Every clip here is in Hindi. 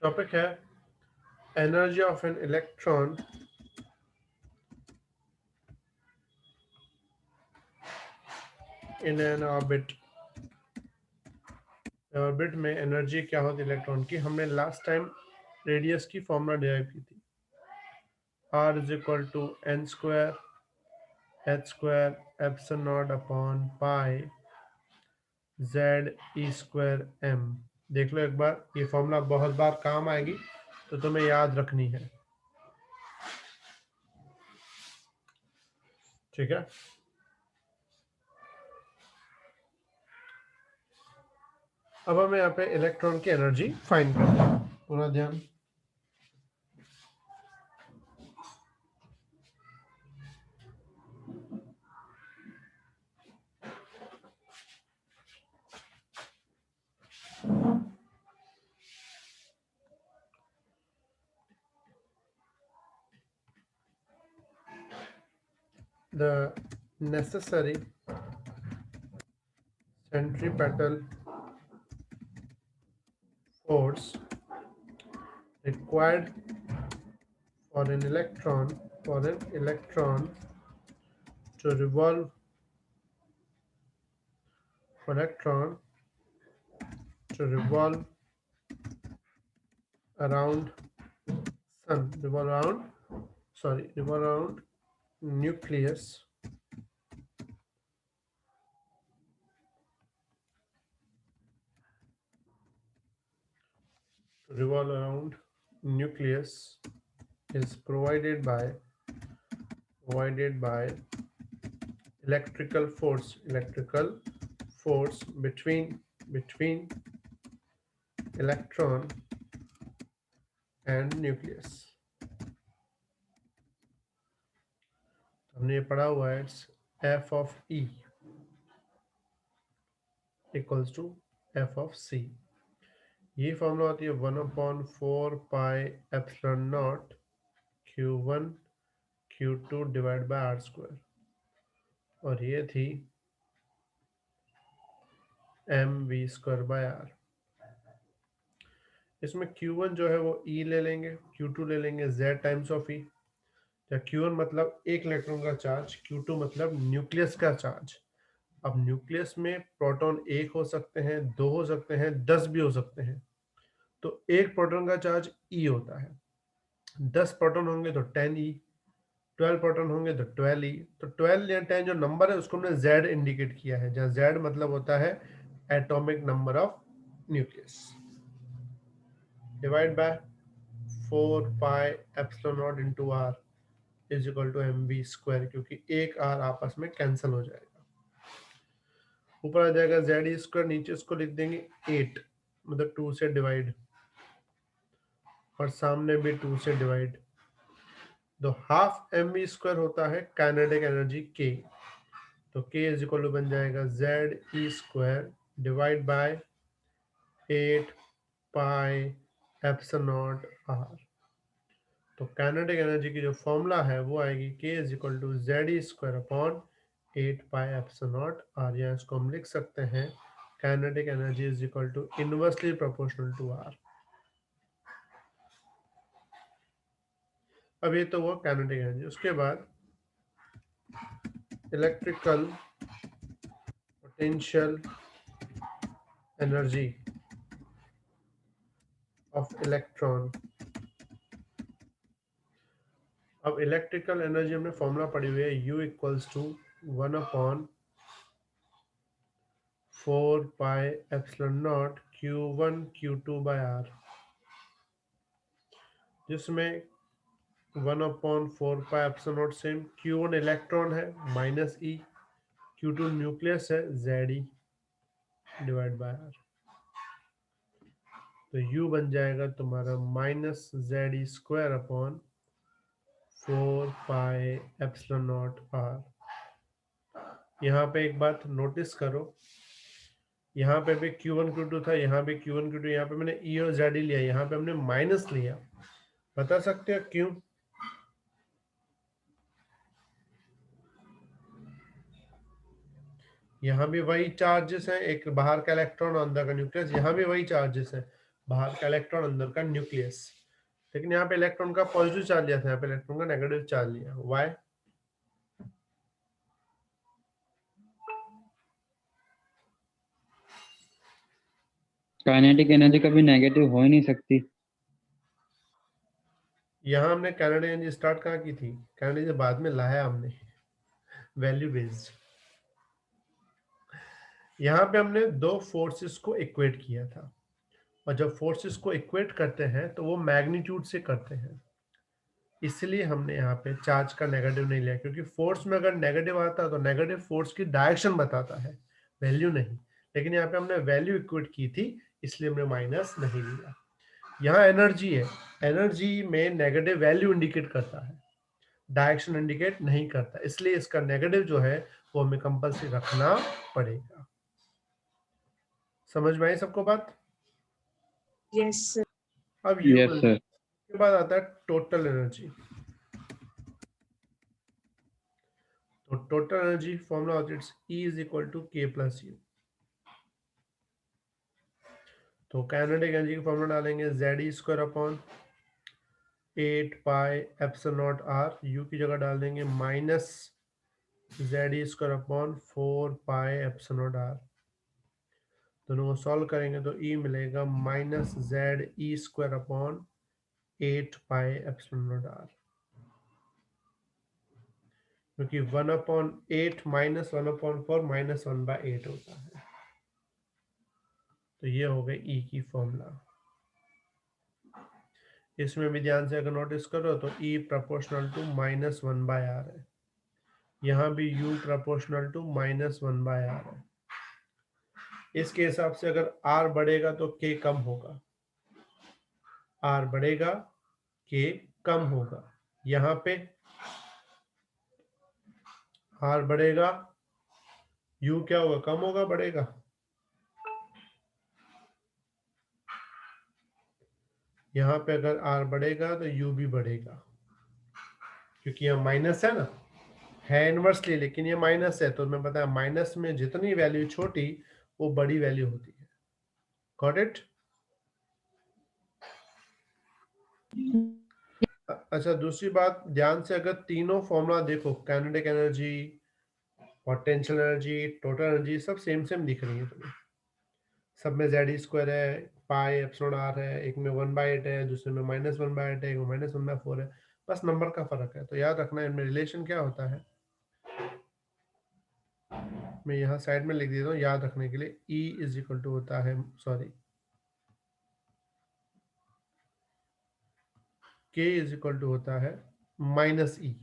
टॉपिक है energy of an electron in an orbit. Orbit में एनर्जी क्या होती है इलेक्ट्रॉन की। हमने लास्ट टाइम रेडियस की फॉर्मूला डिराइव की थी, r is equal to n square h square epsilon naught upon pi Z e square m. देख लो एक बार, ये फॉर्मूला बहुत बार काम आएगी तो तुम्हें याद रखनी है, ठीक है। अब हमें यहाँ पे इलेक्ट्रॉन की एनर्जी फाइंड करनी है, पूरा ध्यान। The necessary centripetal force required for an electron to revolve electron to around revolve around revolve around nucleus revolve around nucleus is provided by electrical force between electron and nucleus। हमने ये पढ़ा हुआ है, it's F of E equals to F of C. ये फॉर्मूला होती है 1/4 pi epsilon naught Q1 Q2 divide by R square, और ये थी mv स्क्वायर बाय आर। इसमें Q1 जो है वो E ले लेंगे, Q2 ले लेंगे Z टाइम्स ऑफ E। या Q1 मतलब एक इलेक्ट्रॉन का चार्ज, Q2 मतलब न्यूक्लियस का चार्ज। अब न्यूक्लियस में प्रोटॉन एक हो सकते हैं, दो हो सकते हैं, 10 भी हो सकते हैं। तो एक प्रोटॉन का चार्ज E होता है, 10 प्रोटॉन होंगे तो 10E, 12 प्रोटॉन होंगे तो 12E। तो 12 या 10 जो नंबर है उसको हमने Z इंडिकेट किया है, जहाँ Z मतलब होता है atomic number of nucleus. Divide by 4 pi epsilon naught into r is equal to mv square, क्योंकि एक r आपस में कैंसिल हो जाएगा। ऊपर आ जाएगा Z स्क्वायर, नीचे इसको लिख देंगे 8, मतलब 2 से डिवाइड, और सामने भी 2 से डिवाइड। तो हाफ mv स्क्वायर होता है काइनेटिक एनर्जी k। तो k इज इक्वल टू बन जाएगा ZE square divide by 8 pi epsilon naught r। तो काइनेटिक एनर्जी की जो फॉर्मूला है वो आएगी k is equal to ZE square upon 8 pi epsilon naught r। या इसको हम लिख सकते हैं kinetic energy is equal to inversely proportional to r। अब ये तो वो काइनेटिक एनर्जी। उसके बाद electrical potential energy of electron. अब इलेक्ट्रिकल एनर्जी हमने फॉर्मूला पढ़ी हुई है, U equals to 1/4 pi epsilon naught Q1 Q2 by R, जिसमें 1/4 pi epsilon naught same, Q1 electron है माइनस E, Q2 न्यूक्लियस है ZE डिवाइड बाय R। तो U बन जाएगा तुम्हारा minus ZE square upon 4 pi epsilon naught R। यहाँ पे एक बात नोटिस करो, यहाँ पे भी Q1 Q2 था, यहाँ भी Q1 Q2, यहाँ पे मैंने E और ZE लिया, यहाँ पे हमने माइनस लिया। बता सकते हो क्यों? यहाँ भी वही चार्जेस हैं, एक बाहर का इलेक्ट्रॉन अंदर का न्यूक्लियस, यहाँ भी वही चार्जेस हैं। बाहर का इलेक्ट्रॉन, अंदर का न्यूक्लियस। लेकिन यहाँ पे इलेक्ट्रॉन का पॉजिटिव चार्ज लिया था, यहाँ पे इलेक्ट्रॉन का नेगेटिव चार्ज लिया। वाई? काइनेटिक एनर्जी कभी नेगेटिव हो ही नहीं सकती। यहाँ हमने कैनेडिक एनर्जी स्टार्ट कहाँ की थी? कैनेडिक से बाद में लाया हमने, वैल्यू बेस्ड। यहाँ पे हमने दो फोर्सेस को इक्वेट किया था, और जब फोर्सेस को इक्वेट करते हैं तो वो मैग्नीट्यूड से करते हैं, इसलिए हमने यहाँ पे चार्ज का नेगेटिव नहीं लिया, क्योंकि फोर्स में अगर नेगेटिव आता तो नेगेटिव फोर्स की डायरेक्शन बताता है, वैल्यू नहीं। लेकिन यहाँ पे हमने वैल्यू इक्वेट की थी, इसलिए हमने माइनस नहीं लिया। यहाँ एनर्जी है, एनर्जी में नेगेटिव वैल्यू इंडिकेट करता है, डायरेक्शन इंडिकेट नहीं करता, इसलिए इसका नेगेटिव जो है वो हमें कंपल्सरी रखना पड़ेगा। समझ में आई सबको बात? Yes sir. अब यस सर। के बाद आता है टोटल एनर्जी। तो टोटल एनर्जी फॉर्मूला होता है E is equal to K plus U। तो काइनेटिक एनर्जी का फॉर्मूला डालेंगे ZE square upon 8 pi epsilon naught R, U की जगह डाल देंगे minus ZE square upon 4 pi epsilon naught R। दोनों को सॉल्व करेंगे तो E मिलेगा minus ZE square upon 8 pi epsilon naught R, क्योंकि 1/8 माइनस 1/4 माइनस 1/8 होता है। तो ये हो गई E की फॉर्मूला। इसमें भी ध्यान से अगर नोटिस करो तो E प्रोपोर्शनल टू -1/r है, यहाँ भी U प्रोपोर्शनल टू -1/r है। इसके हिसाब से अगर R बढ़ेगा तो K कम होगा, R बढ़ेगा K कम होगा। यहाँ पे R बढ़ेगा, U क्या होगा? कम होगा, बढ़ेगा? यहाँ पे अगर R बढ़ेगा तो U भी बढ़ेगा, क्योंकि यह माइनस है ना, है इनवर्सली, लेकिन ये माइनस है, तो मैं बताया माइनस में जितनी वैल्यू छोटी वो बड़ी वैल्यू होती है। Got it? अच्छा, दूसरी बात ध्यान से अगर तीनों फॉर्मूला देखो, kinetic energy, potential energy, total energy, सब सेम सेम दिख रही है तुम्हें। सब में ZE स्क्वायर है, पाई एप्सिलॉन R है, एक में 1/8 है, दूसरे में -1/8 है, एक में -1/4 है, बस नंबर का फर्क है। तो याद रखना इनमें रिलेशन क्या होता है, मैं यहाँ साइड में लिख देता हूँ याद रखने के लिए। E इज इक्वल टू होता है, sorry, K is equal to होता है -E।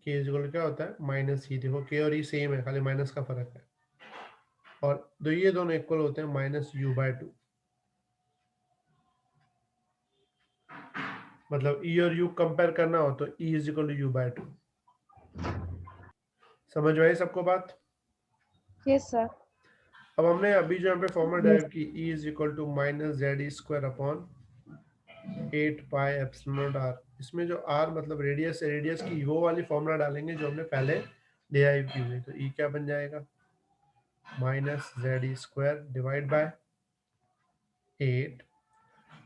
K इज इक्वल क्या होता है? -E। देखो K और E सेम है, खाली माइनस का फर्क है। और तो ये दोनों इक्वल होते हैं -U/2। मतलब E और U कंपेयर करना हो तो E is equal to U/2। समझ में आई सबको बात? Yes sir. अब हमने अभी जो यहाँ पे फॉर्मूला ड्राइव की, E is equal to -ZE square upon 8 pi epsilon R। इसमें जो R मतलब रेडियस है, रेडियस की वो वाली फॉर्मूला डालेंगे जो हमने पहले डिराइव की हुई। तो E क्या बन जाएगा? -ZE square divide by 8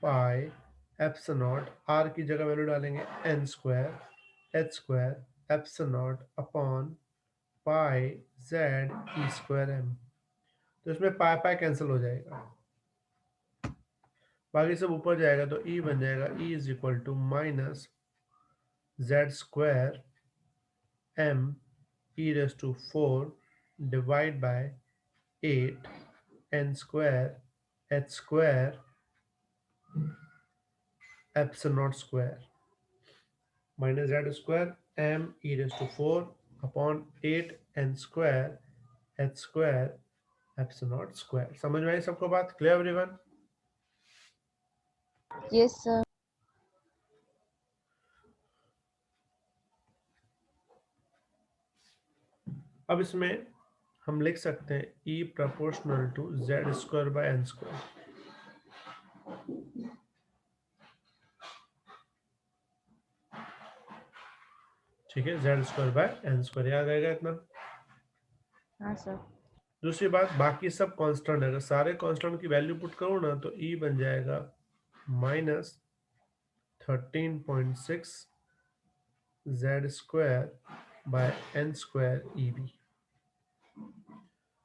pi epsilon naught, R की जगह वैल्यू डालेंगे n square h square epsilon naught upon पाई ZE स्क्वायर m। तो इसमें पाई पाई कैंसिल हो जाएगा, बाकी सब ऊपर जाएगा, तो E बन जाएगा E is equal to minus Z square m e⁻⁴ divide by 8 n square h square epsilon naught square minus Z square m e⁻⁴ upon 8 n square h square epsilon naught square. समझ में आई सबको बात? Clear everyone? Yes sir. अब इसमें हम लिख सकते हैं E proportional to Z square by n square. ठीक है, Z square by n square, याद आएगा इतना? हाँ सर। दूसरी बात, बाकी सब कांस्टेंट है, अगर सारे कांस्टेंट की वैल्यू पुट करो ना तो E बन जाएगा -13.6 z² बाय n² EB।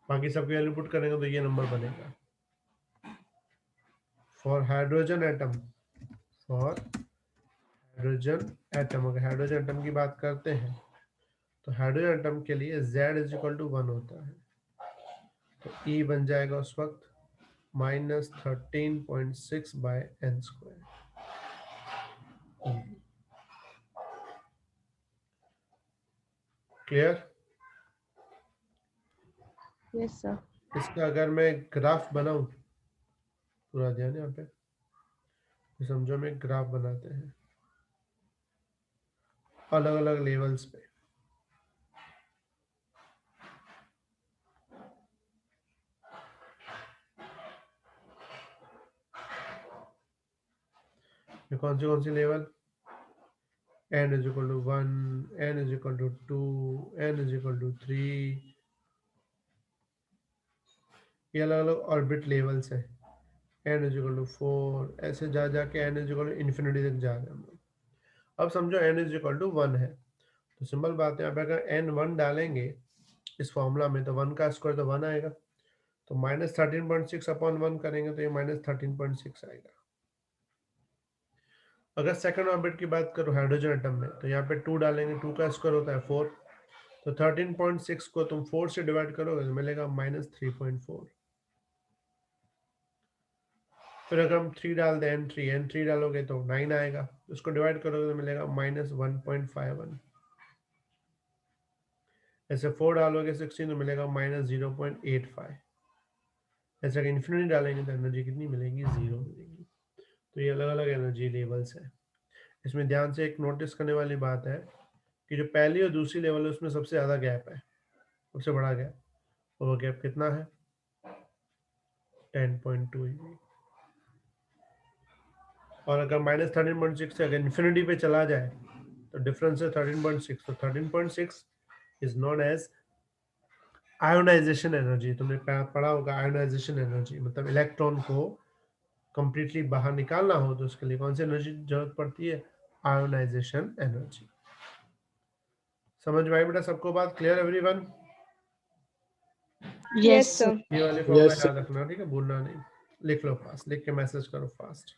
बाकी सबकी वैल्यू पुट करेंगे तो ये नंबर बनेगा। फॉर हाइड्रोजन एटम, अगर हाइड्रोजन एटम की बात करते हैं तो हाइड्रोजन एटम के लिए Z=1 होता है, तो E बन जाएगा उस वक्त -13.6 bye n²। Clear? Yes, sir. इसका अगर मैं ग्राफ बनाऊं, पूरा ध्यान यहाँ पे, तो समझो मैं ग्राफ बनाते हैं अलग अलग लेवल्स पे। ये कौन सी लेवल? n=1, n=2, n=3, ये अलग अलग ऑर्बिट लेवल्स है। n=4, ऐसे जा जाके n=infinity तक जा रहे हैं हम लोग। अब समझो n=1 है, तो सिंपल बात है, यहाँ पे अगर n1 डालेंगे इस फॉर्मूला में तो 1 का स्क्वायर तो 1 आएगा, तो -13.6 अपॉन 1 करेंगे तो ये -13.6 आएगा। अगर सेकंड ऑर्बिट की बात करो हाइड्रोजन एटम में, तो यहाँ पे 2 डालेंगे, 2 का स्क्वायर होता है 4, तो 13.6 को तुम 4 से डिवाइड करोगे तो मिलेगा -3.4। फिर अगर हम 3 डाल दें, n3 डालोगे तो 9 आएगा, उसको डिवाइड करोगे तो मिलेगा -1.51। ऐसे 4 डालोगे 16 तो मिलेगा -0.85। ऐसे अगर इन्फिनिटी डालेंगे तो एनर्जी कितनी मिलेगी? 0 मिलेगी। तो ये अलग अलग एनर्जी लेवल्स है। इसमें ध्यान से एक नोटिस करने वाली बात है कि जो पहली और दूसरी लेवल है उसमें सबसे ज़्यादा गैप है, सबसे बड़ा गैप, और वो गैप कितना है? 10.2 EV। और अगर -13.6 से अगर इन्फिनिटी पे चला जाए तो डिफरेंस है 13.6, तो 13.6 is known as ionisation energy. तुमने पढ़ा होगा आयोनाइजेशन एनर्जी, मतलब इलेक्ट्रॉन को कंप्लीटली बाहर निकालना हो तो उसके लिए कौन सी एनर्जी जरूरत पड़ती है? Ionisation energy. समझ में आई बेटा सबको बात? Clear everyone? Yes, sir. ये वाले फॉर्मूला याद रखना, ठीक है, भूलना नहीं। लिख लो फास्ट, लिख के मैसेज करो फास्ट।